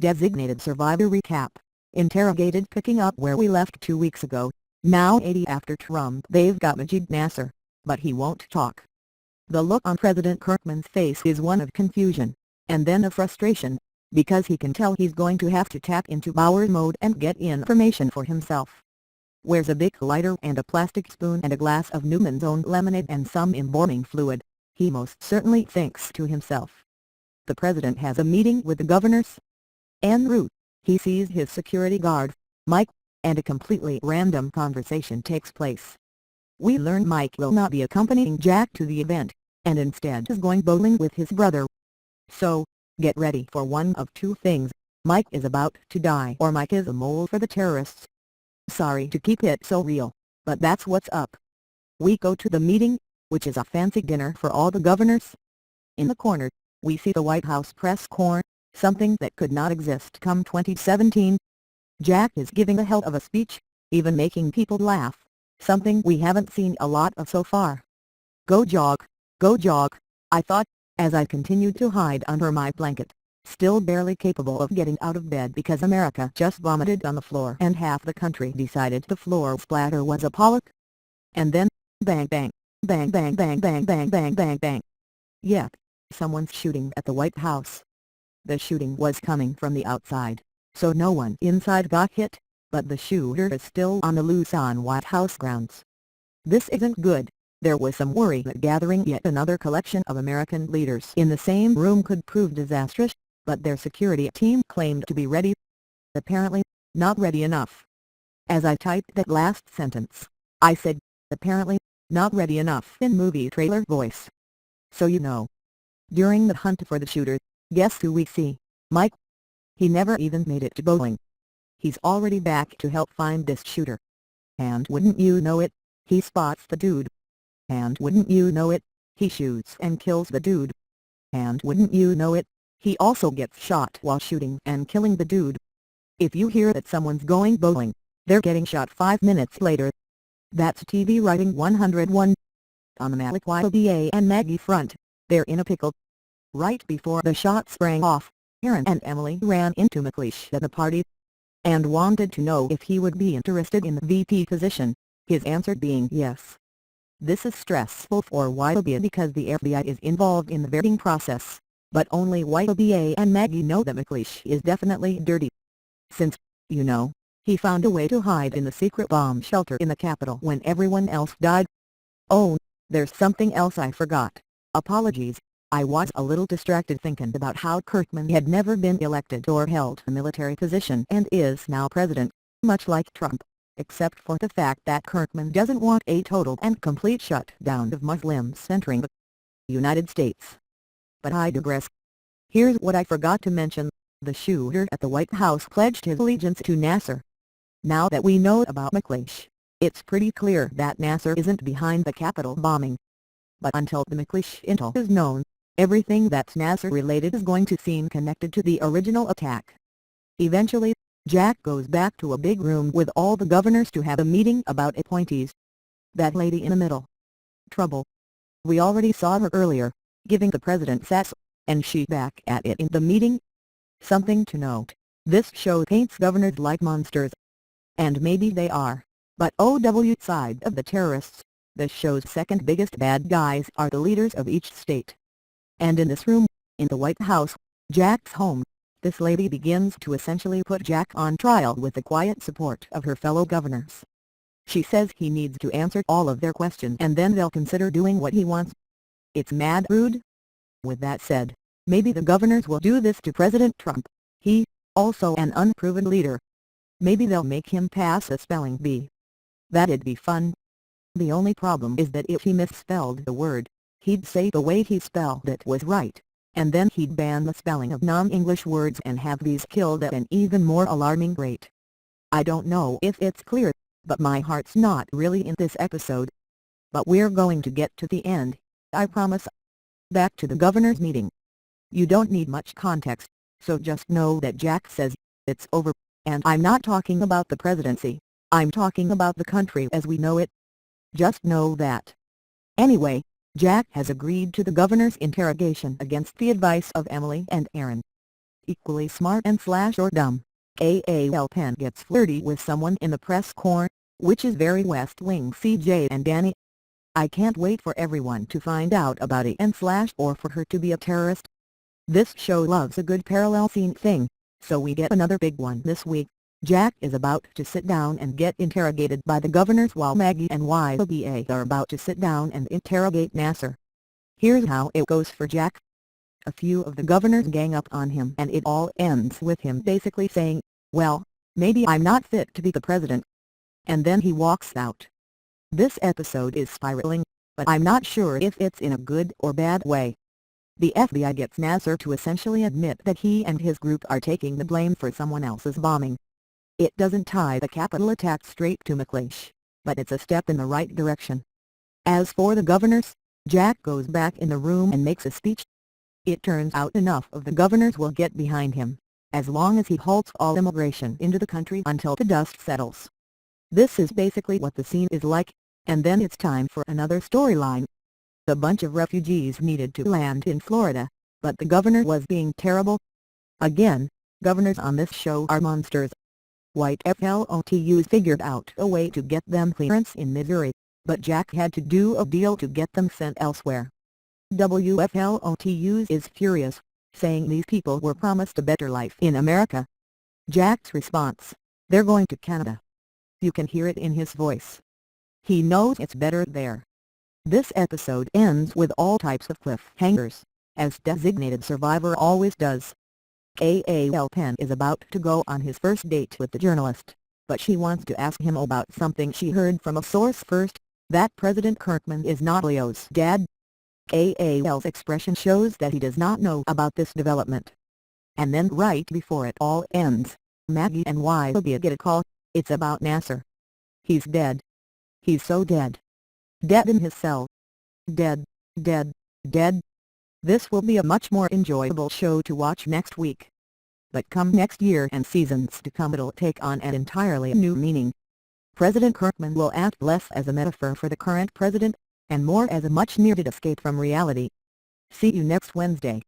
Designated Survivor Recap. Interrogated picking up where we left 2 weeks ago. Now 80 after Trump. They've got Majid Nassar, but he won't talk. The look on President Kirkman's face is one of confusion, and then of frustration, because he can tell he's going to have to tap into Bauer mode and get information for himself. Where's a big lighter and a plastic spoon and a glass of Newman's own lemonade and some embalming fluid, he most certainly thinks to himself. The president has a meeting with the governors. En route, he sees his security guard, Mike, and a completely random conversation takes place. We learn Mike will not be accompanying Jack to the event, and instead is going bowling with his brother. So, get ready for one of two things: Mike is about to die or Mike is a mole for the terrorists. Sorry to keep it so real, but that's what's up. We go to the meeting, which is a fancy dinner for all the governors. In the corner, we see the White House press corps, something that could not exist come 2017. Jack is giving a hell of a speech, even making people laugh, something we haven't seen a lot of so far. Go jog, I thought, as I continued to hide under my blanket, still barely capable of getting out of bed because America just vomited on the floor and half the country decided the floor splatter was a Pollock. And then, bang bang, bang bang bang bang bang bang bang bang. Yep, someone's shooting at the White House. The shooting was coming from the outside, so no one inside got hit, but the shooter is still on the loose on White House grounds. This isn't good. There was some worry that gathering yet another collection of American leaders in the same room could prove disastrous, but their security team claimed to be ready. Apparently, not ready enough. As I typed that last sentence, I said, apparently, not ready enough in movie trailer voice. So you know. During the hunt for the shooter, guess who we see? Mike. He never even made it to bowling. He's already back to help find this shooter. And wouldn't you know it, he spots the dude. And wouldn't you know it, he shoots and kills the dude. And wouldn't you know it, he also gets shot while shooting and killing the dude. If you hear that someone's going bowling, they're getting shot 5 minutes later. That's TV writing 101. On the Malik YBA and Maggie front, they're in a pickle. Right before the shot sprang off, Aaron and Emily ran into McLeish at the party and wanted to know if he would be interested in the VP position, his answer being yes. This is stressful for YBA because the FBI is involved in the vetting process, but only YBA and Maggie know that McLeish is definitely dirty. Since, you know, he found a way to hide in the secret bomb shelter in the Capitol when everyone else died. Oh, there's something else I forgot. Apologies, I was a little distracted thinking about how Kirkman had never been elected or held a military position and is now president, much like Trump, except for the fact that Kirkman doesn't want a total and complete shutdown of Muslims entering the United States. But I digress. Here's what I forgot to mention: the shooter at the White House pledged his allegiance to Nassar. Now that we know about McLeish, it's pretty clear that Nassar isn't behind the Capitol bombing. But until the McLeish intel is known, everything that's Nassar related is going to seem connected to the original attack. Eventually, Jack goes back to a big room with all the governors to have a meeting about appointees. That lady in the middle. Trouble. We already saw her earlier, giving the president sass, and she's back at it in the meeting. Something to note, this show paints governors like monsters. And maybe they are, but OW side of the terrorists, the show's second biggest bad guys are the leaders of each state. And in this room, in the White House, Jack's home, this lady begins to essentially put Jack on trial with the quiet support of her fellow governors. She says he needs to answer all of their questions and then they'll consider doing what he wants. It's mad rude. With that said, maybe the governors will do this to President Trump, he, also an unproven leader. Maybe they'll make him pass a spelling bee. That'd be fun. The only problem is that if he misspelled the word, he'd say the way he spelled it was right, and then he'd ban the spelling of non-English words and have these killed at an even more alarming rate. I don't know if it's clear, but my heart's not really in this episode. But we're going to get to the end, I promise. Back to the governor's meeting. You don't need much context, so just know that Jack says, it's over, and I'm not talking about the presidency, I'm talking about the country as we know it. Just know that. Anyway, Jack has agreed to the governor's interrogation against the advice of Emily and Aaron. equally smart and / or dumb. AAL Penn gets flirty with someone in the press corps, which is very West Wing CJ and Danny. I can't wait for everyone to find out about it and / or for her to be a terrorist. This show loves a good parallel scene thing, so we get another big one this week. Jack is about to sit down and get interrogated by the governors while Maggie and YBA are about to sit down and interrogate Nassar. Here's how it goes for Jack. A few of the governors gang up on him and it all ends with him basically saying, "Well, maybe I'm not fit to be the president." And then he walks out. This episode is spiraling, but I'm not sure if it's in a good or bad way. The FBI gets Nassar to essentially admit that he and his group are taking the blame for someone else's bombing. It doesn't tie the Capitol attack straight to McLeish, but it's a step in the right direction. As for the governors, Jack goes back in the room and makes a speech. It turns out enough of the governors will get behind him, as long as he halts all immigration into the country until the dust settles. This is basically what the scene is like, and then it's time for another storyline. A bunch of refugees needed to land in Florida, but the governor was being terrible. Again, governors on this show are monsters. White FLOTUs figured out a way to get them clearance in Missouri, but Jack had to do a deal to get them sent elsewhere. WFLOTUs is furious, saying these people were promised a better life in America. Jack's response: "They're going to Canada." You can hear it in his voice. He knows it's better there. This episode ends with all types of cliffhangers, as Designated Survivor always does. AAL Penn is about to go on his first date with the journalist, but she wants to ask him about something she heard from a source first, that President Kirkman is not Leo's dad. AAL's expression shows that he does not know about this development. And then right before it all ends, Maggie and YBA get a call. It's about Nassar. He's dead. He's so dead. Dead in his cell. Dead, dead, dead. This will be a much more enjoyable show to watch next week. But come next year and seasons to come, it'll take on an entirely new meaning. President Kirkman will act less as a metaphor for the current president, and more as a much-needed escape from reality. See you next Wednesday.